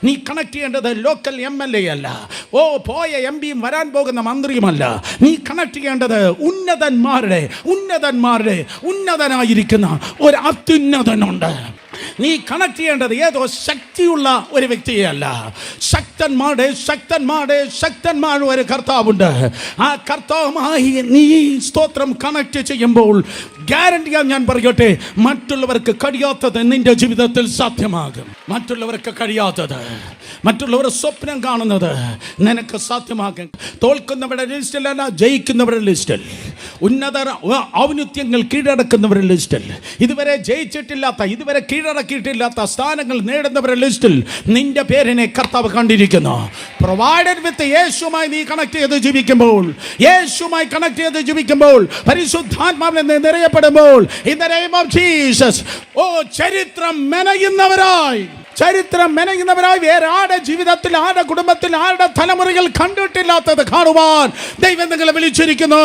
നീ കണക്ട് ചെയ്യേണ്ടത് local MLA അല്ല, പോയ MP വരാൻ പോകുന്ന മന്ത്രിയുമല്ല. നീ കണക്ട് ചെയ്യേണ്ടത് ഉന്നതനായിരിക്കുന്ന ഒരു അത്യുന്നതനുണ്ട്. നീ കണക്ട് ചെയ്യേണ്ടത് ഏതോ ശക്തിയുള്ള ഒരു വ്യക്തിയല്ല. ശക്തന്മാരുടെ ഒരു കർത്താവുണ്ട്. ആ കർത്താവുമായി നീ സ്തോത്രം കണക്ട് ചെയ്യുമ്പോൾ ഗ്യാരണ്ടിയാ ഞാൻ പറയട്ടെ, മറ്റുള്ളവർക്ക് കഴിയാത്തത് നിന്റെ ജീവിതത്തിൽ സാധ്യമാകും. മറ്റുള്ളവർക്ക് കഴിയാത്തത്, മറ്റുള്ളവർ സ്വപ്നം കാണുന്നത് നിനക്ക് സാധ്യമാകും. തോൽക്കുന്നവരുടെ ലിസ്റ്റിലല്ല, ജയിക്കുന്നവരുടെ ലിസ്റ്റിൽ, ഉന്നത ഔന്നത്യങ്ങൾ കീഴടക്കുന്നവരുടെ ലിസ്റ്റിൽ, ഇതുവരെ ജയിച്ചിട്ടില്ലാത്ത, ഇതുവരെ കീഴടക്കിയിട്ടില്ലാത്ത സ്ഥാനങ്ങൾ നേടുന്നവരുടെ ലിസ്റ്റിൽ നിന്റെ പേരിനെ കർത്താവ് കണ്ടിരിക്കുന്നു. പ്രൊവൈഡഡ് വിത്ത് യേശുമായി നീ കണക്ട് ചെയ്ത് ജീവിക്കുമ്പോൾ, പരിശുദ്ധാത്മാവിൽ നിറയപ്പെടുമ്പോൾ, in the name of Jesus, ചരിത്രം മെനയുന്നവരായി വേറെ ആരുടെ ജീവിതത്തിൽ, ആരുടെ കുടുംബത്തിൽ, ആരുടെ തലമുറകൾ കണ്ടിട്ടില്ലാത്തത് കാണുവാൻ ദൈവം നിങ്ങളെ വിളിച്ചിരിക്കുന്നു.